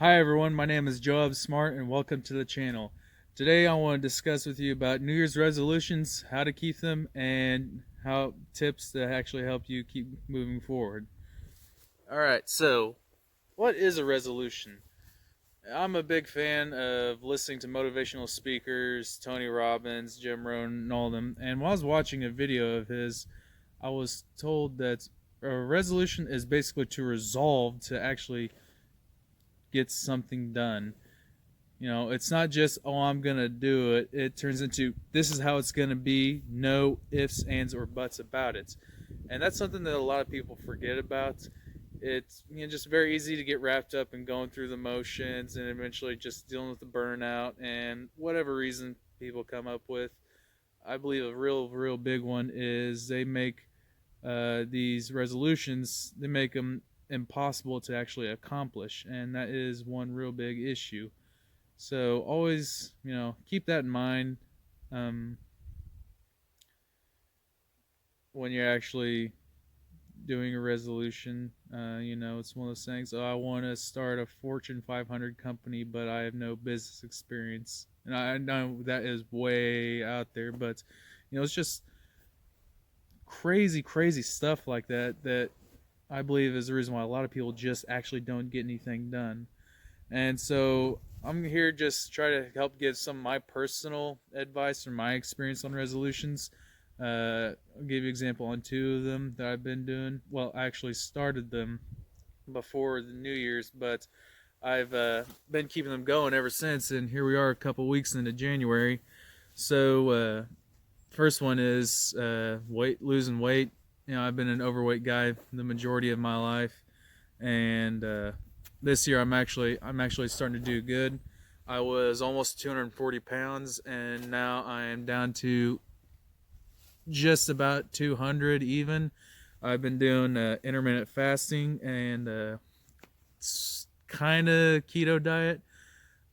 Hi everyone, my name is Joab Smart and welcome to the channel. Today I want to discuss with you about New Year's resolutions, how to keep them, and how tips that actually help you keep moving forward. Alright, so what is a resolution? I'm a big fan of listening to motivational speakers, Tony Robbins, Jim Rohn, and all of them. And while I was watching a video of his, I was told that a resolution is basically to resolve to actually get something done. You know, it's not just, oh, I'm going to do it. It turns into, this is how it's going to be. No ifs, ands, or buts about it. And that's something that a lot of people forget about. It's just very easy to get wrapped up in going through the motions and eventually just dealing with the burnout and whatever reason people come up with. I believe a real big one is they make these resolutions, they make them impossible to actually accomplish. And that is one real big issue. So always, keep that in mind um, when you're actually doing a resolution. It's one of those things. Oh, I want to start a Fortune 500 company, but I have no business experience, and I know that is way out there. But it's just crazy stuff like that that I believe is the reason why a lot of people just actually don't get anything done. And so I'm here just try to help give some of my personal advice from my experience on resolutions. I'll give you an example on two of them that I've been doing. Well, I actually started them before the New Year's, but I've been keeping them going ever since. And here we are, a couple weeks into January. So first one is losing weight. I've been an overweight guy the majority of my life, and this year I'm actually starting to do good. I was almost 240 pounds, and now I am down to just about 200 even. I've been doing intermittent fasting and kind of keto diet.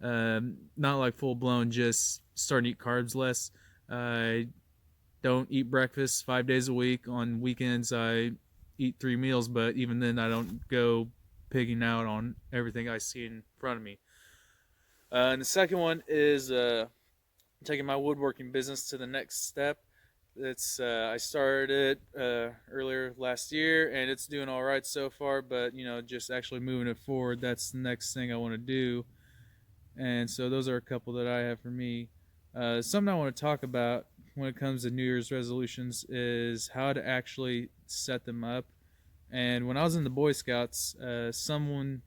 Not like full blown, just starting to eat carbs less. I don't eat breakfast 5 days a week. On weekends, I eat 3 meals, but even then, I don't go pigging out on everything I see in front of me. And the second one is taking my woodworking business to the next step. It's I started it earlier last year, and it's doing all right so far. But just actually moving it forward, that's the next thing I want to do. And so those are a couple that I have for me. Something I want to talk about when it comes to New Year's resolutions is how to actually set them up. And when I was in the Boy Scouts, something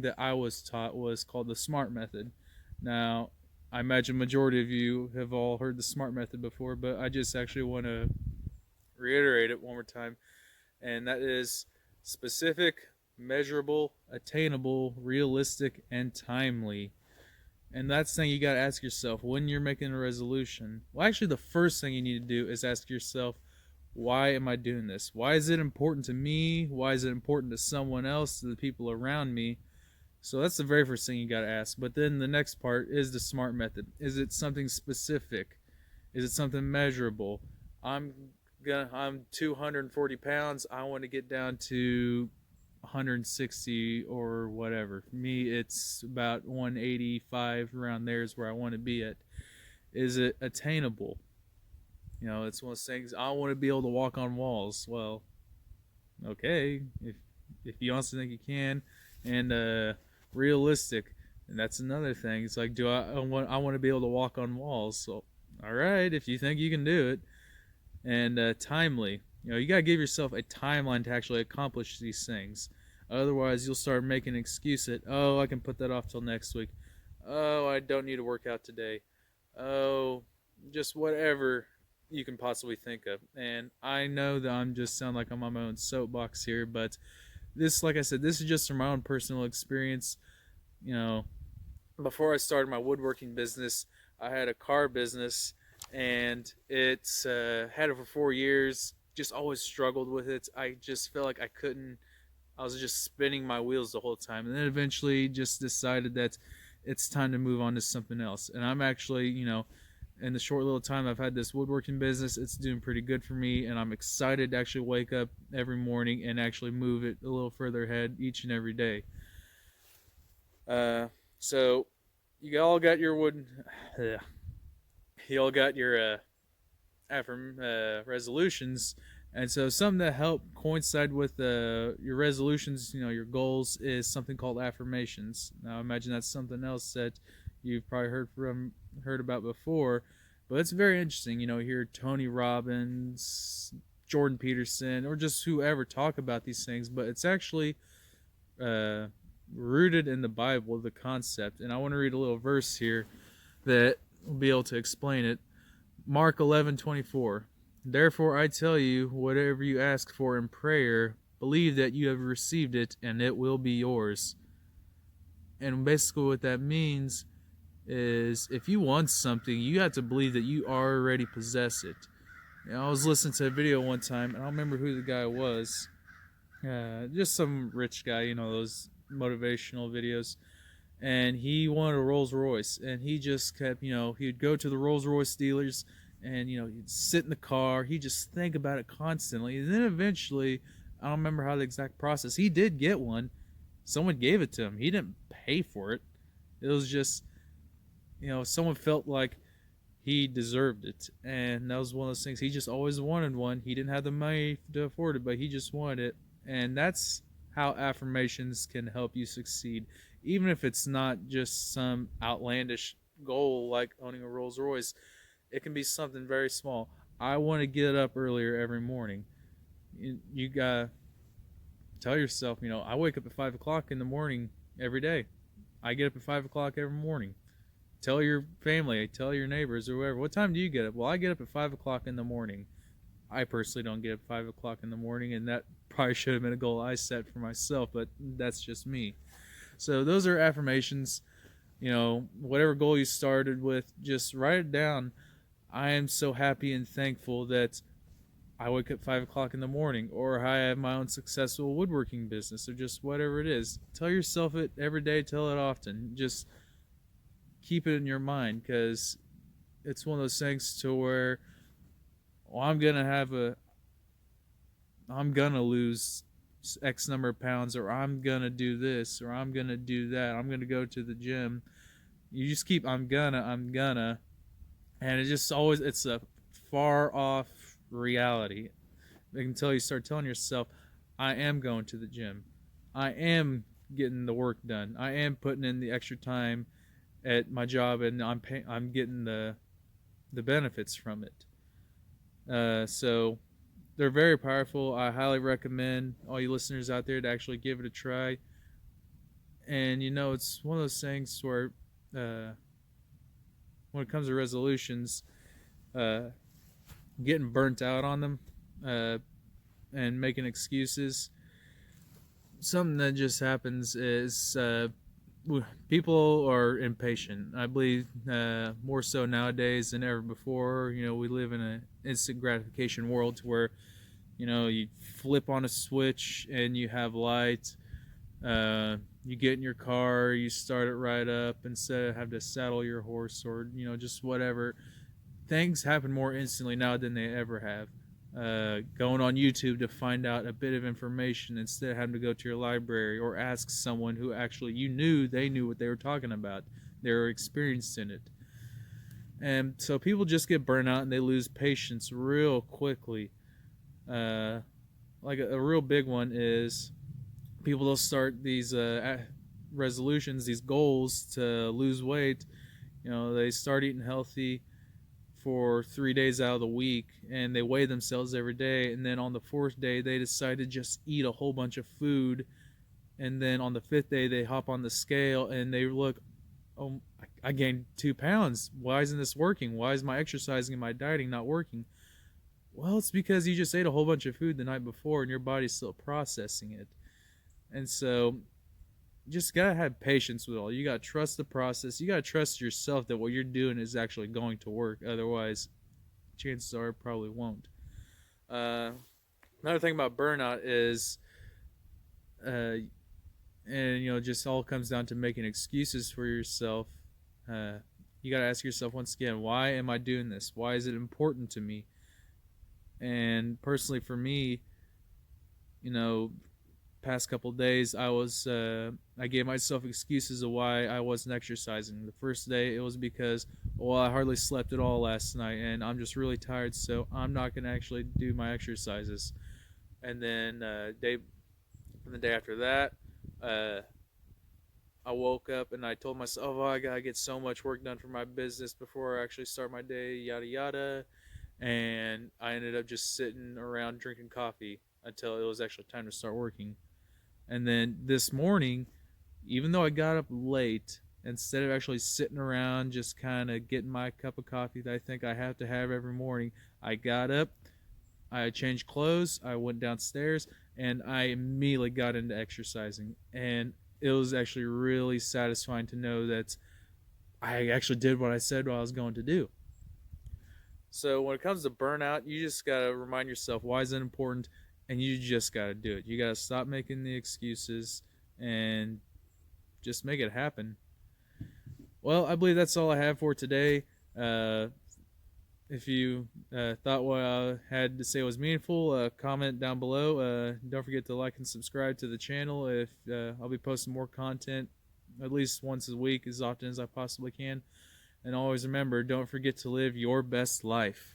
that I was taught was called the SMART method. Now, I imagine majority of you have all heard the SMART method before, but I just actually want to reiterate it one more time. And that is specific, measurable, attainable, realistic, and timely. And that's the thing you got to ask yourself when you're making a resolution. Well, actually, the first thing you need to do is ask yourself, why am I doing this? Why is it important to me? Why is it important to someone else, to the people around me? So that's the very first thing you got to ask. But then the next part is the SMART method. Is it something specific? Is it something measurable? I'm I'm 240 pounds. I want to get down to 160 or whatever. For me, it's about 185 around there is where I want to be at. Is it attainable? It's one of those things. I want to be able to walk on walls. Well, okay, if you honestly think you can, and realistic, and that's another thing. It's like, I want to be able to walk on walls? So, all right, if you think you can do it, and timely. You got to give yourself a timeline to actually accomplish these things. Otherwise, you'll start making an excuse that, oh, I can put that off till next week. Oh, I don't need to work out today. Oh, just whatever you can possibly think of. And I know that I'm just sound like I'm on my own soapbox here, but this, like I said, this is just from my own personal experience. You know, Before I started my woodworking business, I had a car business, and it's had it for 4 years. Just always struggled with it. I just felt like I couldn't. I was just spinning my wheels the whole time, and then eventually just decided that it's time to move on to something else. And I'm actually, in the short little time I've had this woodworking business, it's doing pretty good for me, and I'm excited to actually wake up every morning and actually move it a little further ahead each and every day. So you all got your wood. You all got your resolutions, and so something that helped coincide with your resolutions, your goals, is something called affirmations. Now, I imagine that's something else that you've probably heard about before, but it's very interesting. Hear Tony Robbins, Jordan Peterson, or just whoever talk about these things, but it's actually uh, rooted in the Bible, the concept. And I want to read a little verse here that will be able to explain it. Mark 11:24. Therefore I tell you, whatever you ask for in prayer, believe that you have received it and it will be yours. And basically what that means is if you want something, you have to believe that you already possess it. I was listening to a video one time, and I don't remember who the guy was. Just some rich guy, those motivational videos. And he wanted a Rolls Royce, and he just kept, he'd go to the Rolls Royce dealers, and he'd sit in the car. He'd just think about it constantly, and then eventually, I don't remember how the exact process. He did get one. Someone gave it to him. He didn't pay for it. It was just, someone felt like he deserved it, and that was one of those things. He just always wanted one. He didn't have the money to afford it, but he just wanted it, and that's how affirmations can help you succeed, even if it's not just some outlandish goal like owning a Rolls Royce. It can be something very small. I want to get up earlier every morning. You gotta tell yourself, I wake up at 5 o'clock in the morning every day. I get up at 5 o'clock every morning. Tell your family, tell your neighbors or whoever. What time do you get up? Well, I get up at 5 o'clock in the morning. I personally don't get up at 5 o'clock in the morning, and that probably should have been a goal I set for myself, but that's just me. So those are affirmations. Whatever goal you started with, just write it down. I am so happy and thankful that I wake up 5 o'clock in the morning, or I have my own successful woodworking business, or just whatever it is. Tell yourself it every day, tell it often. Just keep it in your mind, because it's one of those things to where, well, I'm gonna lose X number of pounds, or I'm gonna do this, or I'm gonna do that, I'm gonna go to the gym. You just keep I'm gonna, and it's a far off reality until you start telling yourself, I am going to the gym, I am getting the work done, I am putting in the extra time at my job, and I'm getting the benefits from it. So they're very powerful. I highly recommend all you listeners out there to actually give it a try. And it's one of those things where when it comes to resolutions, uh, getting burnt out on them, and making excuses, something that just happens is people are impatient. I believe more so nowadays than ever before. We live in an instant gratification world where you flip on a switch and you have light. You get in your car, you start it right up instead of have to saddle your horse, or just whatever. Things happen more instantly now than they ever have. Going on YouTube to find out a bit of information instead of having to go to your library or ask someone who actually they knew what they were talking about. They were experienced in it. And so people just get burnt out and they lose patience real quickly. Like a real big one is people will start these resolutions, these goals to lose weight. They start eating healthy for 3 days out of the week, and they weigh themselves every day, and then on the fourth day they decide to just eat a whole bunch of food, and then on the fifth day they hop on the scale and they look, oh, I gained 2 pounds. Why isn't this working? Why is my exercising and my dieting not working? Well, it's because you just ate a whole bunch of food the night before and your body's still processing it. And so just gotta have patience with all. You gotta trust the process. You gotta trust yourself that what you're doing is actually going to work. Otherwise, chances are it probably won't. Another thing about burnout is, and just all comes down to making excuses for yourself. You gotta ask yourself once again, why am I doing this? Why is it important to me? And personally, for me, past couple days, I gave myself excuses of why I wasn't exercising. The first day it was because, well, I hardly slept at all last night and I'm just really tired, so I'm not gonna actually do my exercises. And then the day after that, uh, I woke up and I told myself, oh, I gotta get so much work done for my business before I actually start my day, yada yada. And I ended up just sitting around drinking coffee until it was actually time to start working. And then this morning, even though I got up late, instead of actually sitting around just kind of getting my cup of coffee that I think I have to have every morning, I got up, I changed clothes, I went downstairs, and I immediately got into exercising. And it was actually really satisfying to know that I actually did what I said I was going to do. So when it comes to burnout, you just gotta remind yourself why is it important, and you just gotta do it. You gotta stop making the excuses and just make it happen. Well, I believe that's all I have for today. Uh, if you thought what I had to say was meaningful, comment down below. Don't forget to like and subscribe to the channel. If I'll be posting more content at least once a week, as often as I possibly can. And always remember, don't forget to live your best life.